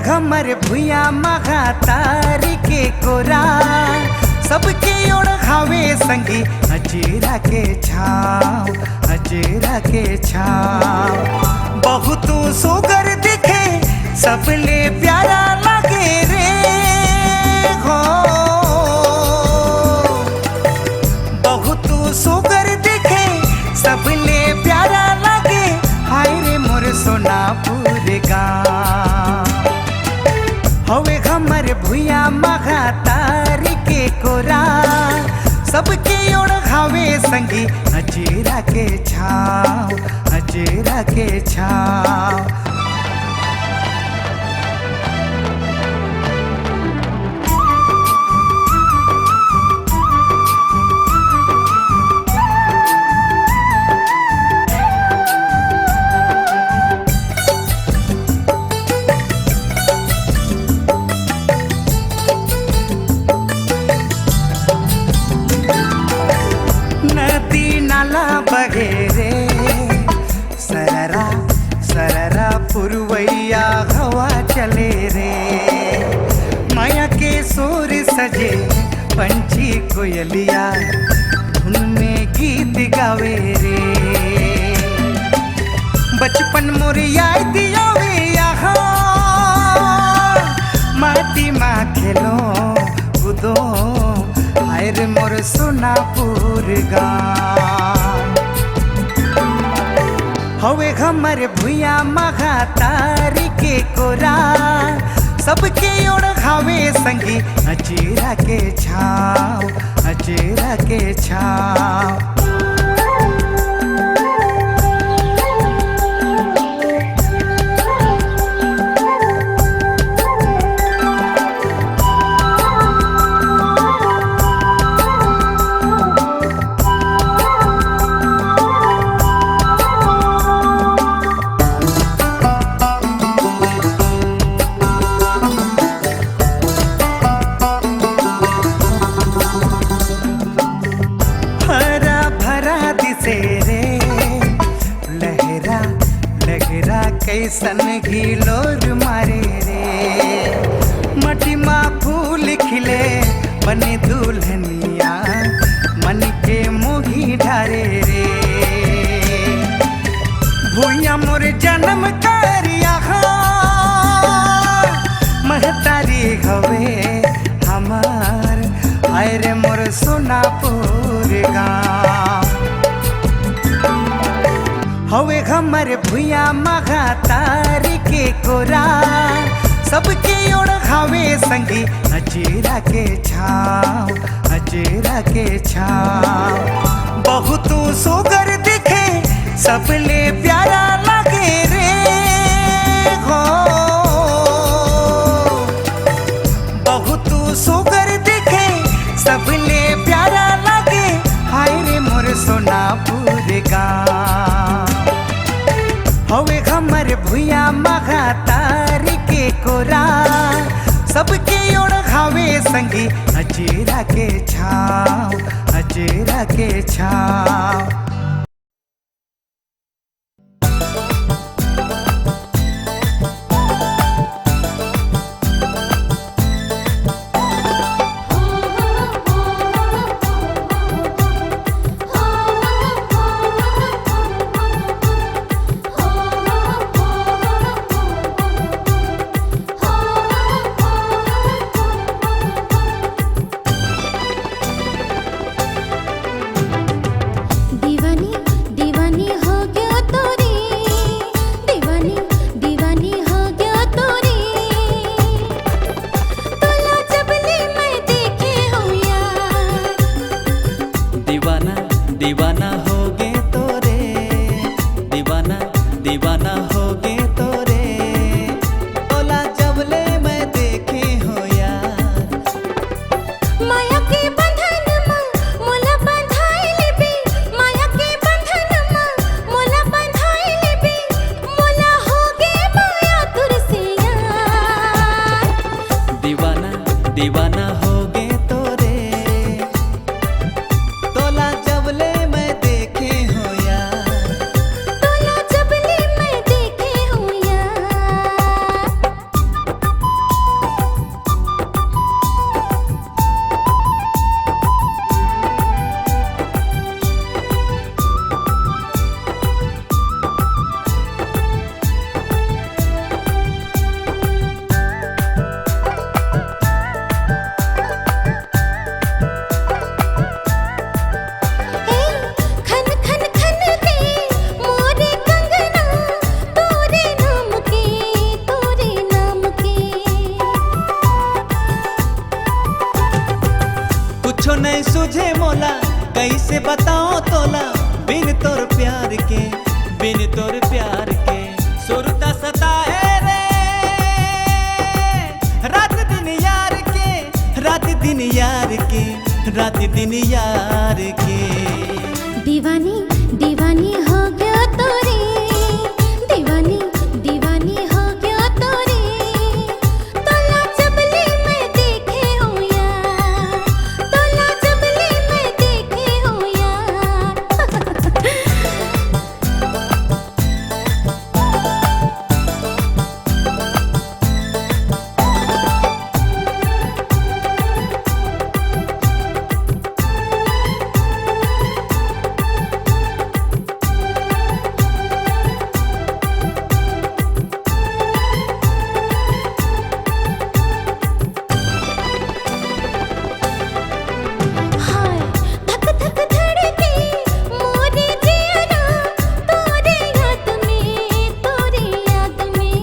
हमर भुया मघा तारी के कोरा सबके ओढ़ खावे संगी अजेरा के छाव, अजेरा के छाव। बहुत सुगर दिखे सबले प्यारा लगे रे हो, बहुत सुगर दिखे सबले प्यारा लगे। हाय रे मोर सोनापुर गाँव हवे हमर भुया मघा तारी के कोरा सबके ओढ़ खावे संगी अजेरा के छाव, अजेरा के छाव। बगे रे सररा सररा पुरवैया हवा चले रे, माया के सुर सजे पंछी कोयलिया धुन में गीत गावे रे। बचपन मोर याद आवे यहाँ माटी माँ खेलो कूदो। हाय रे मोर सोनापुर गाँव हवे हमर भुया मघा तारी के कोरा सबके ओढ़ खावे संगी अजेरा के छाव, अजेरा के छाव। कैसन घिलोर मारे रे, मटी माँ फूल खिले बने दुल्हनिया मन के मोही ढारे रे। भुइया मोर जन्म करिया महतारी हवे हमार। हाय रे मोर सोनापुर गाँव हवे हमर भुया मघा तारी के कोरा सबके ओढ़ खावे संगी अजेरा के छाव, अजेरा के छाव। बहुत सुगर दिखे सबले प्यारा लगे रे हो, बहुत सुगर दिखे सबले प्यारा लगे। हाय रे मोर सोनापुर गाँव हवे हमर भुया मघा तारी के कोरा सबके ओढ़ खावे संगी अजेरा के छाव, अजेरा के छाव। दीवाना हो गए तोरे, दीवाना दीवाना हो गए तोरे, बोला जबले मैं देखे हो यार। माया के बंधन में मोला बंधाई लेबे, माया के बंधन में मोला बंधाई लेबे, मोला हो गे माया तुर से यार। दीवाना दीवाना हो गए तोरे, तोला जबले मैं देख कुछो नहीं सूझे मोला, कैसे बताओ तोला, बिन तोर प्यार के, बिन तोर प्यार के। सुरता सताए रे रात दिन यार के, रात दिन यार के, रात दिन यार के। दीवानी दीवानी हो गया तो रे, दीवानी दीवानी हो गया तो रे। तोला जबले मैं देखे हो यार, तोला जबले मैं देखे हो यार। हाय धक धक धड़के मोरे जिया, तोरे याद में, तोरे याद में।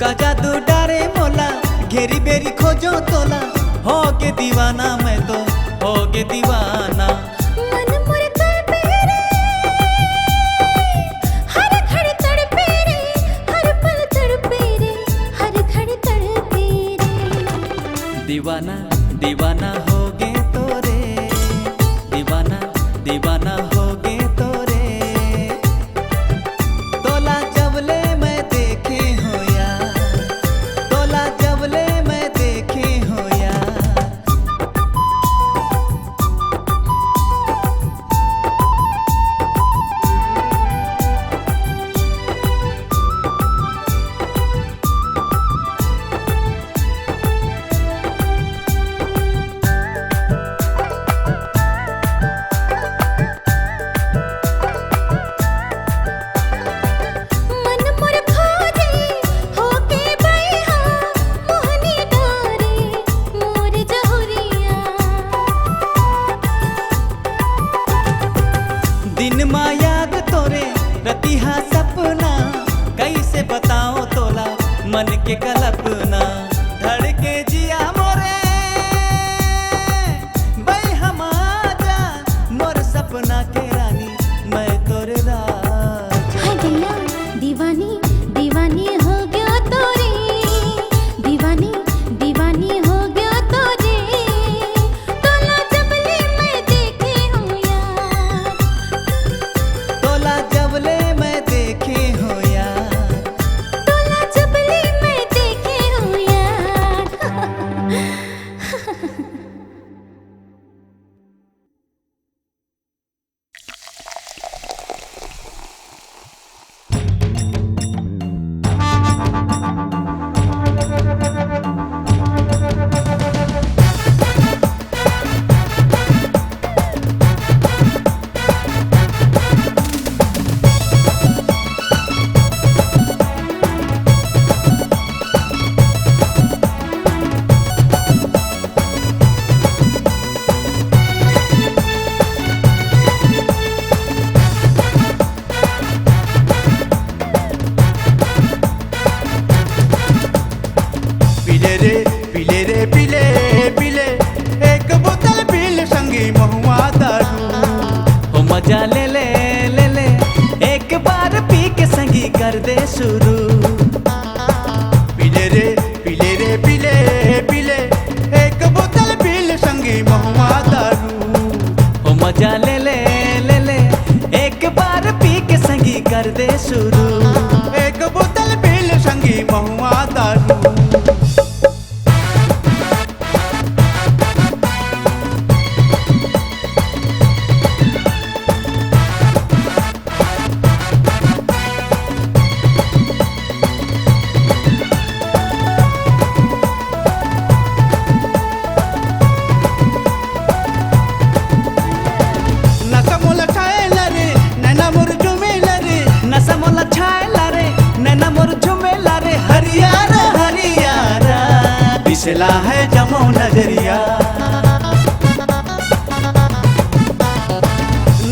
का जादू डारे मोला, घेरी बेरी खोजो तोला, हो गे दीवाना मैं तो, हो गे दीवाना। मन मोर तड़पे रे, हर घड़ी तड़पे रे, हर पल तड़पे रे, हर घड़ी तड़पे रे। दीवाना दीवाना हो गे तोरे, दीवाना दीवाना हो गे तोरे। तोला जबले मैं देखे हो यार, तोला जबले मैं देखे हो यार। मन मोर खोजे होके बैहा, मोहनी डोरे मोर जहुरिया। दिन मा याद तोरे, रतिहा सपना, कैसे बताओ तोला, मन के कल्पना। धड़के जिया मोरे भाई हम आजा, मोर सपना के रानी, मैं तोरे राजा। हाय दैया दीवानी दीवानी हो गया तो रे, दीवानी दीवानी हो गया तो रे। तोला जबले मैं देखे हो यार, तोला जबले मैं देखे हो यार। तोला जबले मैं देखे हो यार। पीले रे पीले रे पीले पीले, एक बोतल पीले संगी महुआ दारू। हो मजा ले ले ले ले, एक बार पी के संगी कर दे शुरू। पीले रे पीले रे पीले पीले, एक बोतल पीले संगी महुआ दारू। हो मजा ले ले ले ले, एक बार पी के संगी कर दे शुरू। एक बोतल पीले संगी महुआ दारू। नशा मोला छायला रे, नैना मोर झुमेला रे। नशा मोला छायला रे, नैना मोर झुमेला रे। हरियारा हरियारा पिछला है जमो नजरिया।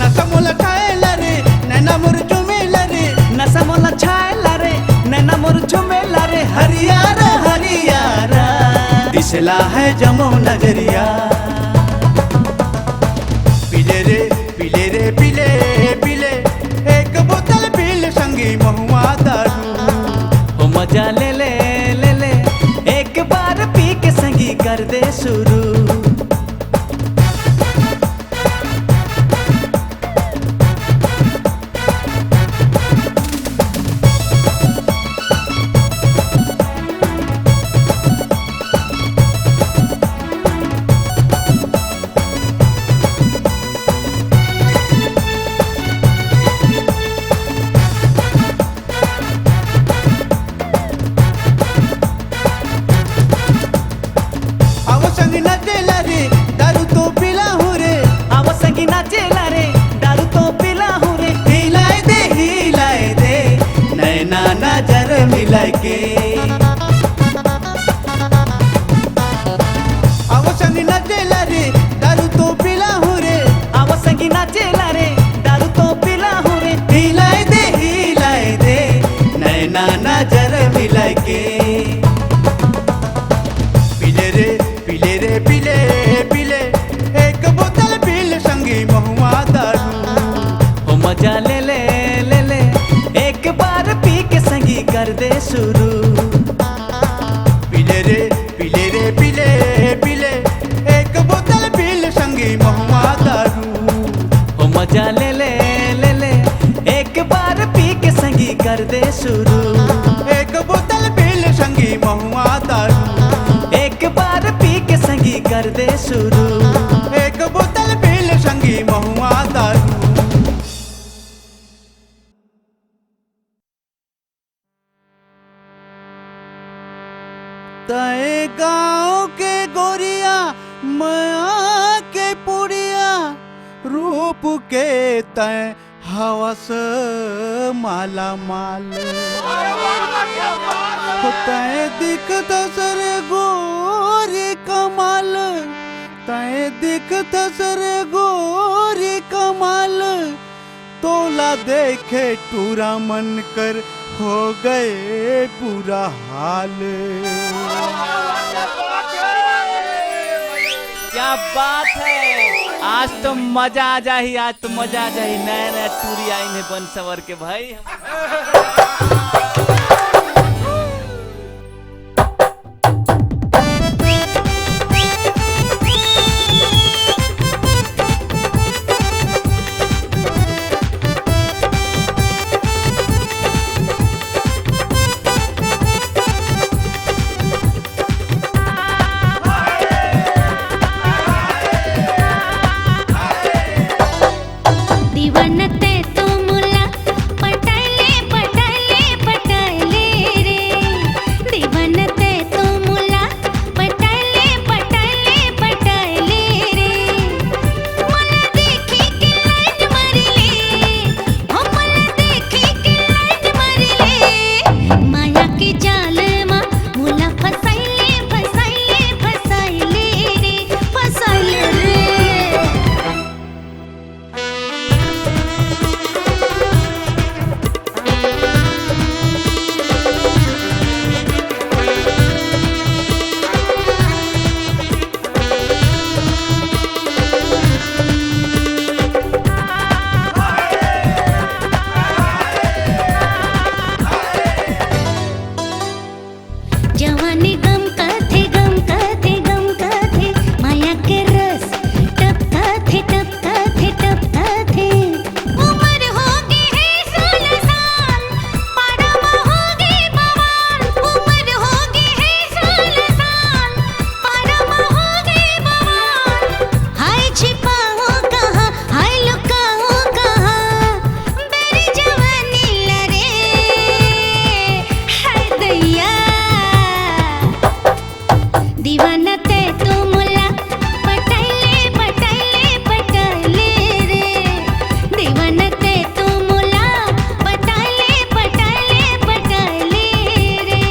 नशा मोला छायला रे, नैना मोर झुमेला रे। नशा मोला छायला रे, नैना मोर झुमेला रे। हरियारा हरियारा मसला है जमो नजरिया। पीले रे पीले रे पीले पीले एक बोतल पीले संगी महुआ दारू। हो मजा ले ले ले ले एक बार पी के संगी कर दे शुरू। आओ संग नचेला रे दारू तो पीला हूँ रे। आव संगी नाचेला रे दारू तो पीला हूँ रे। हिलाए दे नैना नजर मिलाए के। आओ संग नचेला रे दारू तो पीला हूँ रे। आव संगी नाचेला रे दारू तो पीला हूँ रे। हिलाए दे नैना नजर मिलाए के। पीले रे पीले रे पीले पीले एक बोतल पीले संगी महुआ दारू। हो मजा ले ले ले ले एक बार पी के संगी कर दे शुरू। पीले रे पीले रे पीले पीले एक बोतल पीले संगी महुआ दारू। हो मजा ले ले ले ले एक बार पी के संगी कर दे शुरू। एक बोतल पीले संगी महुआ दारू। एक बार पी के संगी कर दे शुरू। एक बोतल पीले संगी महुआ दारू। तय गाँव के गोरिया माया के पुड़िया रूप के तय हवस माला माल। तय दिखत सर गोरी कमाल। तय दिखत सर गोरी कमाल। तोला देखे टूरा मन कर हो गए बुरा हाल। क्या बात है, आज तो मजा आ जाही, आज तो मजा आ जाही। नया नया टूरी आई है बन सवर के भाई। दीवानते तो मुला पटाले पटाले पटाले रे। दीवानते तो मुला पटाले पटाले पटाले रे। मुला देखी के लाइन मारले, हो मुला देखी के लाइन मारले। माया के जाल मा मुला फसाइले फसाइले फसाइले रे, फसाइले रे। जवानी गम काथे गम काथे गम काथे। माया के रस टपका थे टपका थे टपका थे। उम्र होगी है 16 साल, पारमा होगी बवाल। उम्र होगी है 16 साल, पारमा होगी बवाल। हाय छिपाओ कहाँ, हाय लुकाओ कहाँ, मेरी जवानी लरे। हाय दैया दीवाना ते तू मुला पटाले पटाले पटाले रे। दीवाना ते तू मुला पटाले पटाले पटाले रे।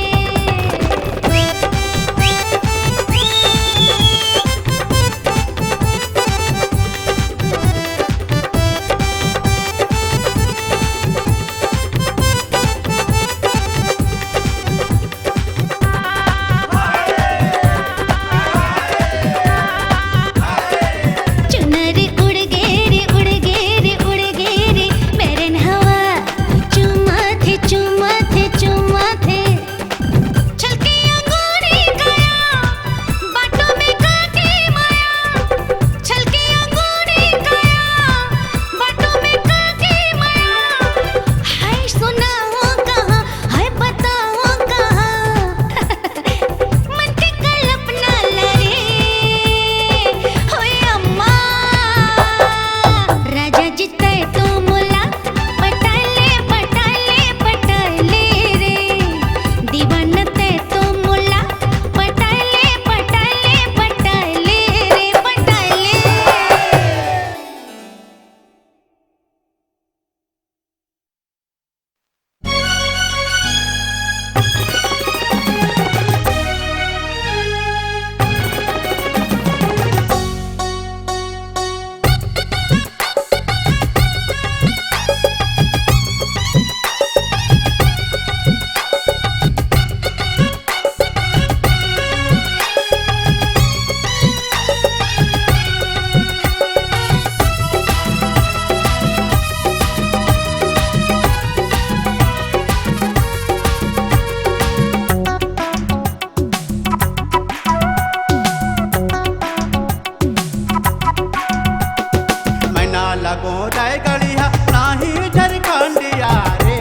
लगो रायगढ़िया नाही झारखंडिया रे।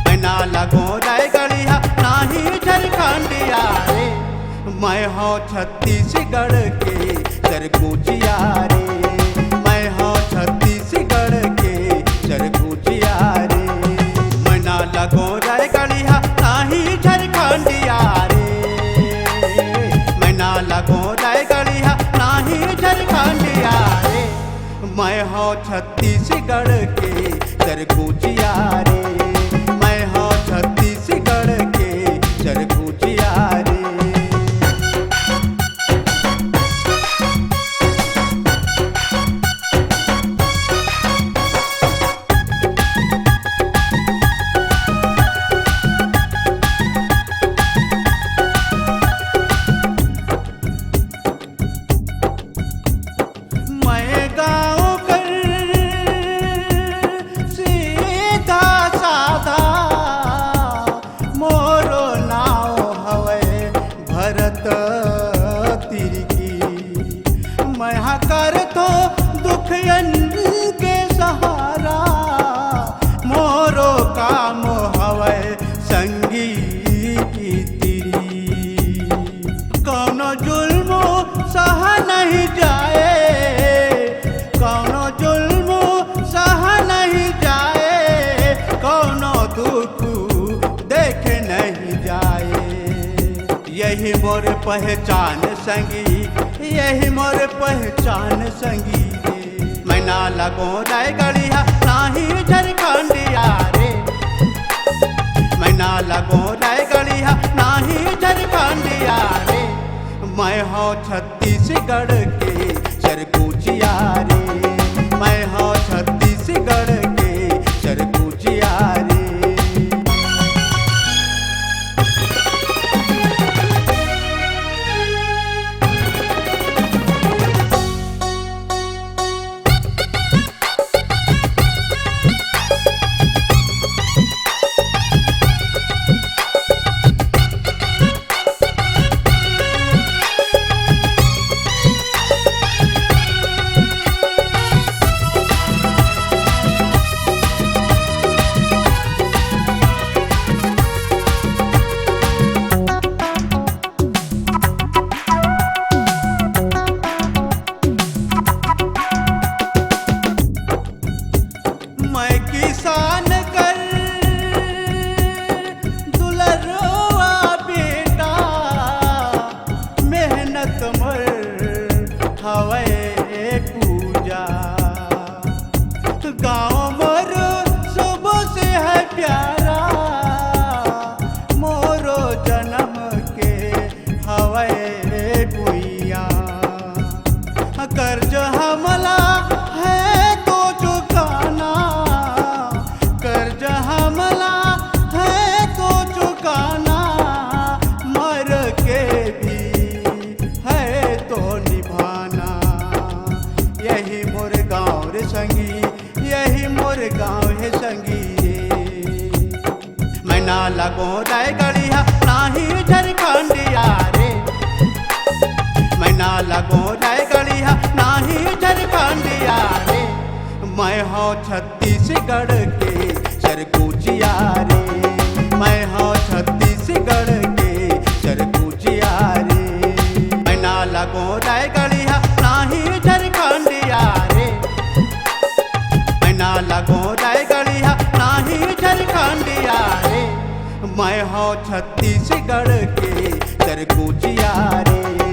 मैं ना लगो रायगढ़िया नाही झारखंडिया रे। मैं हो छत्तीसगढ़ के सरगुजिया रे। मैं हो छत्तीसगढ़ के सरगुजिया रे। मैं ना लगो रायगढ़िया नाही झारखंडिया रे। मैं ना लगो रायगढ़िया नाही झारखंडिया रे। मैं हो छत्तीसगढ़ के सरगुजिया रे। मैं हो छत्तीसगढ़ के सरगुजिया रे। मैं गाँव कर सीधा साधा मोरो नाव हवे भरत तिरकी। मैं कर तो दुखियन के सहारा मोरो काम हवे संगी की तिरी। कौनो जुल्म सह नहीं जाए, कौनो जुल्म सह नहीं जाए, कौनो दुख देख नहीं जाए। यही मोर पहचान संगी, यही मोर पहचान संगी रे। मैं ना लगो रायगढ़िया नाही झारखंडिया रे। मैं ना लगो रायगढ़िया नाही झारखंडिया रे। मैं हो छत्तीसगढ़ के सरगुजिया रे। मैं हो छत्तीसगढ़ के सरगुजिया रे। मैं किसान कर दुलरुआ बेटा मेहनत मर हवे पूजा। गाँव मर सुबह से है प्यारा मोरो जन्म के हवे गुइया। कर्ज हमला है तो चुकाना, कर्ज हमला है तो चुकाना। मर के भी है तो निभाना। यही मोर गाँव रे संगी, यही मोर गाँव है संगी रे। मैं ना लगो रायगढ़िया नाही झारखंडिया रे। मैं ना लगो रायगढ़िया नाही झारखंडिया रे। मैं हो छत्तीसगढ़ के सरगुजिया रे। मैं हो छत्तीसगढ़ के सरगुजिया रे। मैं ना लगो रायगढ़िया नाही झारखंडिया रे। मैं ना लगो रायगढ़िया नाही झारखंडिया रे। मैं हो छत्तीसगढ़ के सरगुजिया रे।